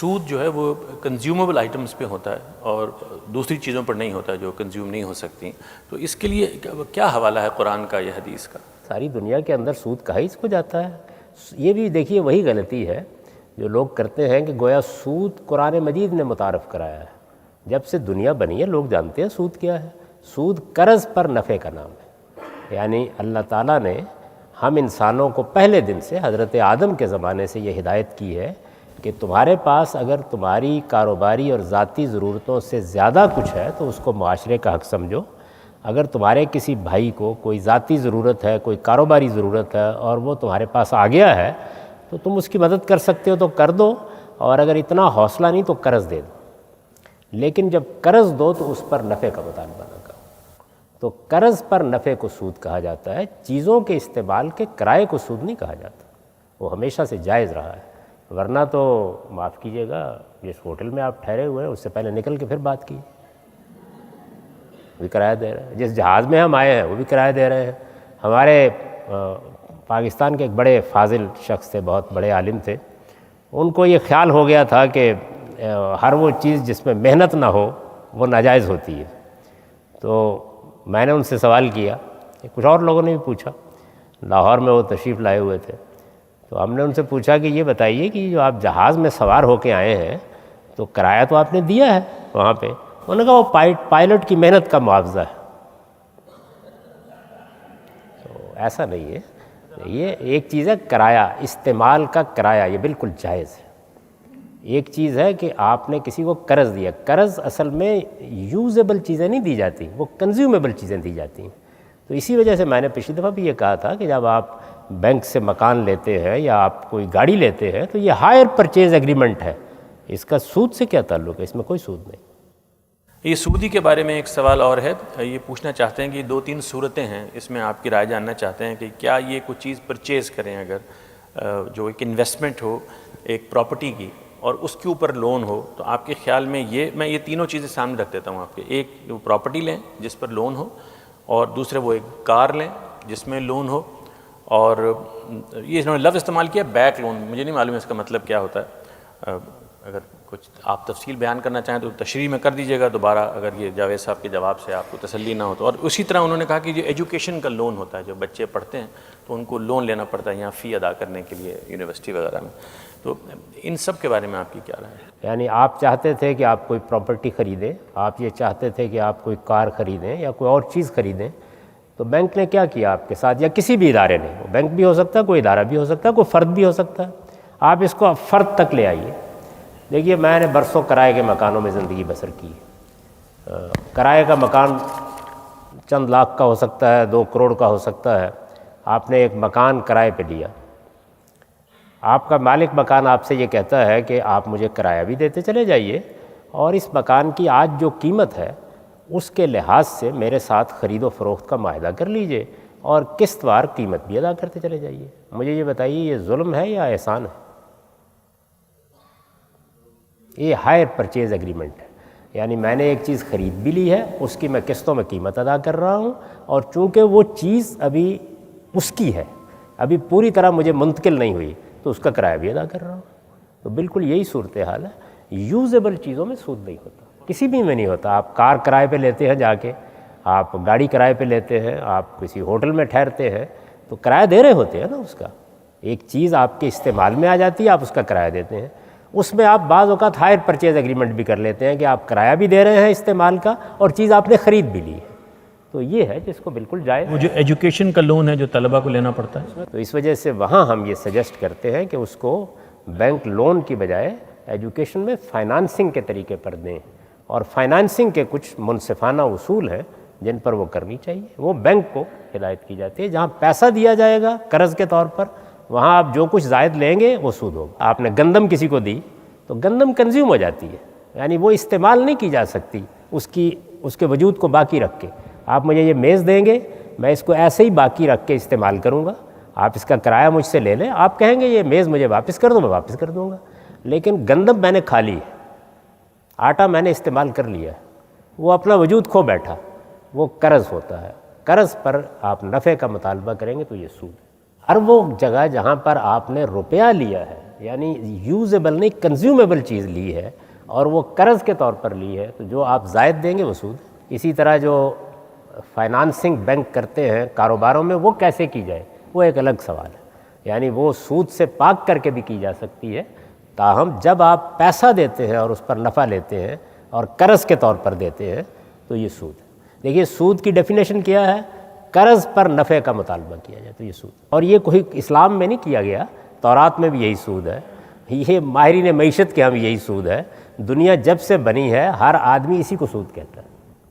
سود جو ہے وہ کنزیومیبل آئٹمس پہ ہوتا ہے اور دوسری چیزوں پر نہیں ہوتا جو کنزیوم نہیں ہو سکتی، تو اس کے لیے کیا حوالہ ہے قرآن کا یا حدیث کا؟ ساری دنیا کے اندر سود کہا ہی اس کو جاتا ہے۔ یہ بھی دیکھیے وہی غلطی ہے جو لوگ کرتے ہیں کہ گویا سود قرآن مجید نے متعارف کرایا ہے۔ جب سے دنیا بنی ہے لوگ جانتے ہیں سود کیا ہے۔ سود قرض پر نفع کا نام ہے، یعنی اللہ تعالیٰ نے ہم انسانوں کو پہلے دن سے حضرت آدم کے زمانے سے یہ ہدایت کی ہے کہ تمہارے پاس اگر تمہاری کاروباری اور ذاتی ضرورتوں سے زیادہ کچھ ہے تو اس کو معاشرے کا حق سمجھو۔ اگر تمہارے کسی بھائی کو کوئی ذاتی ضرورت ہے، کوئی کاروباری ضرورت ہے اور وہ تمہارے پاس آ گیا ہے تو تم اس کی مدد کر سکتے ہو تو کر دو، اور اگر اتنا حوصلہ نہیں تو قرض دے دو، لیکن جب قرض دو تو اس پر نفع کا مطالبہ نہ کرو۔ تو قرض پر نفع کو سود کہا جاتا ہے، چیزوں کے استعمال کے کرائے کو سود نہیں کہا جاتا، وہ ہمیشہ سے جائز رہا ہے۔ ورنہ تو معاف کیجیے گا، جس ہوٹل میں آپ ٹھہرے ہوئے ہیں اس سے پہلے نکل کے پھر بات کیجیے، بھی کرایہ دے رہے ہیں۔ جس جہاز میں ہم آئے ہیں وہ بھی کرایہ دے رہے ہیں۔ ہمارے پاکستان کے ایک بڑے فاضل شخص تھے، بہت بڑے عالم تھے، ان کو یہ خیال ہو گیا تھا کہ ہر وہ چیز جس میں محنت نہ ہو وہ ناجائز ہوتی ہے۔ تو میں نے ان سے سوال کیا، کچھ اور لوگوں نے بھی پوچھا، لاہور میں وہ تشریف لائے ہوئے تھے، تو ہم نے ان سے پوچھا کہ یہ بتائیے کہ جو آپ جہاز میں سوار ہو کے آئے ہیں تو کرایہ تو آپ نے دیا ہے وہاں پہ؟ انہوں نے کہا وہ پائلٹ کی محنت کا معاوضہ ہے۔ تو ایسا نہیں ہے، یہ ایک چیز ہے کرایہ، استعمال کا کرایہ، یہ بالکل جائز ہے۔ ایک چیز ہے کہ آپ نے کسی کو قرض دیا، قرض اصل میں یوزیبل چیزیں نہیں دی جاتی، وہ کنزیومیبل چیزیں دی جاتی ہیں۔ تو اسی وجہ سے میں نے پچھلی دفعہ بھی یہ کہا تھا کہ جب آپ بینک سے مکان لیتے ہیں یا آپ کوئی گاڑی لیتے ہیں تو یہ ہائر پرچیز ایگریمنٹ ہے، اس کا سود سے کیا تعلق ہے؟ اس میں کوئی سود نہیں۔ یہ سودی کے بارے میں ایک سوال اور ہے، یہ پوچھنا چاہتے ہیں کہ 2-3 صورتیں ہیں، اس میں آپ کی رائے جاننا چاہتے ہیں کہ کیا یہ کوئی چیز پرچیز کریں اگر جو ایک انویسٹمنٹ ہو ایک پراپرٹی کی اور اس کے اوپر لون ہو، تو آپ کے خیال میں میں یہ تینوں چیزیں سامنے رکھ دیتا ہوں آپ کے، ایک وہ پراپرٹی لیں جس پر لون ہو، اور دوسرے وہ ایک کار لیں جس میں لون ہو، اور یہ انہوں نے لفظ استعمال کیا بیک لون، مجھے نہیں معلوم ہے اس کا مطلب کیا ہوتا ہے، اگر کچھ آپ تفصیل بیان کرنا چاہیں تو تشریح میں کر دیجیے گا دوبارہ اگر یہ جاوید صاحب کے جواب سے آپ کو تسلی نہ ہو تو۔ اور اسی طرح انہوں نے کہا کہ جو ایجوکیشن کا لون ہوتا ہے، جو بچے پڑھتے ہیں تو ان کو لون لینا پڑتا ہے یہاں فی ادا کرنے کے لیے یونیورسٹی وغیرہ میں، تو ان سب کے بارے میں آپ کی کیا رائے ہے؟ یعنی آپ چاہتے تھے کہ آپ کوئی پراپرٹی خریدیں، آپ یہ چاہتے تھے کہ آپ کوئی کار خریدیں یا کوئی اور چیز خریدیں، تو بینک نے کیا کیا آپ کے ساتھ یا کسی بھی ادارے نے؟ وہ بینک بھی ہو سکتا ہے، کوئی ادارہ بھی ہو سکتا ہے، کوئی فرد بھی ہو سکتا ہے، آپ اس کو فرد تک لے آئیے۔ دیکھیے میں نے برسوں کرائے کے مکانوں میں زندگی بسر کی، کرائے کا مکان چند لاکھ کا ہو سکتا ہے، 2 کروڑ کا ہو سکتا ہے، آپ نے ایک مکان کرائے پہ لیا، آپ کا مالک مکان آپ سے یہ کہتا ہے کہ آپ مجھے کرایہ بھی دیتے چلے جائیے اور اس مکان کی آج جو قیمت ہے اس کے لحاظ سے میرے ساتھ خرید و فروخت کا معاہدہ کر لیجئے اور قسط وار قیمت بھی ادا کرتے چلے جائیے۔ مجھے یہ بتائیے یہ ظلم ہے یا احسان ہے؟ یہ ہائر پرچیز ایگریمنٹ ہے، یعنی میں نے ایک چیز خرید بھی لی ہے، اس کی میں قسطوں میں قیمت ادا کر رہا ہوں، اور چونکہ وہ چیز ابھی اس کی ہے، ابھی پوری طرح مجھے منتقل نہیں ہوئی، تو اس کا کرایہ بھی ادا کر رہا ہوں۔ تو بالکل یہی صورتحال ہے، یوزیبل چیزوں میں سود نہیں ہوتا، کسی بھی میں نہیں ہوتا۔ آپ کار کرائے پہ لیتے ہیں جا کے، آپ گاڑی کرائے پہ لیتے ہیں، آپ کسی ہوٹل میں ٹھہرتے ہیں تو کرایہ دے رہے ہوتے ہیں نا اس کا، ایک چیز آپ کے استعمال میں آ جاتی ہے، آپ اس کا کرایہ دیتے ہیں، اس میں آپ بعض اوقات ہائر پرچیز ایگریمنٹ بھی کر لیتے ہیں کہ آپ کرایہ بھی دے رہے ہیں استعمال کا اور چیز آپ نے خرید بھی لی ہے، تو یہ ہے جس کو بالکل جائز۔ وہ جو ایجوکیشن کا لون ہے جو طلبہ کو لینا پڑتا ہے، تو اس وجہ سے وہاں ہم یہ سجیسٹ کرتے ہیں کہ اس کو بینک لون کی بجائے ایجوکیشن میں فائنانسنگ کے طریقے پر دیں، اور فائنانسنگ کے کچھ منصفانہ اصول ہیں جن پر وہ کرنی چاہیے، وہ بینک کو ہدایت کی جاتی ہے۔ جہاں پیسہ دیا جائے گا قرض کے طور پر وہاں آپ جو کچھ زائد لیں گے وہ سود ہوگا۔ آپ نے گندم کسی کو دی تو گندم کنزیوم ہو جاتی ہے، یعنی وہ استعمال نہیں کی جا سکتی اس کے وجود کو باقی رکھ کے۔ آپ مجھے یہ میز دیں گے، میں اس کو ایسے ہی باقی رکھ کے استعمال کروں گا، آپ اس کا کرایہ مجھ سے لے لیں، آپ کہیں گے یہ میز مجھے واپس کر دو، میں واپس کر دوں گا، لیکن گندم میں نے کھا لی ہے، آٹا میں نے استعمال کر لیا ہے، وہ اپنا وجود کھو بیٹھا، وہ قرض ہوتا ہے۔ قرض پر آپ نفع کا مطالبہ کریں گے تو یہ سود ہے۔ ہر وہ جگہ جہاں پر آپ نے روپیہ لیا ہے، یعنی یوزیبل نہیں کنزیومیبل چیز لی ہے اور وہ قرض کے طور پر لی ہے، تو جو آپ زائد دیں گے وہ سود۔ اسی طرح جو فائنانسنگ بینک کرتے ہیں کاروباروں میں، وہ کیسے کی جائے وہ ایک الگ سوال ہے، یعنی وہ سود سے پاک کر کے بھی کی جا سکتی ہے، تاہم جب آپ پیسہ دیتے ہیں اور اس پر نفع لیتے ہیں اور قرض کے طور پر دیتے ہیں تو یہ سود ہے۔ دیکھیے سود کی ڈیفینیشن کیا ہے، قرض پر نفع کا مطالبہ کیا جائے تو یہ سود، اور یہ کوئی اسلام میں نہیں کیا گیا، تورات میں بھی یہی سود ہے، یہ ماہرین معیشت کے ہاں بھی یہی سود ہے، دنیا جب سے بنی ہے ہر آدمی اسی کو سود کہتا ہے۔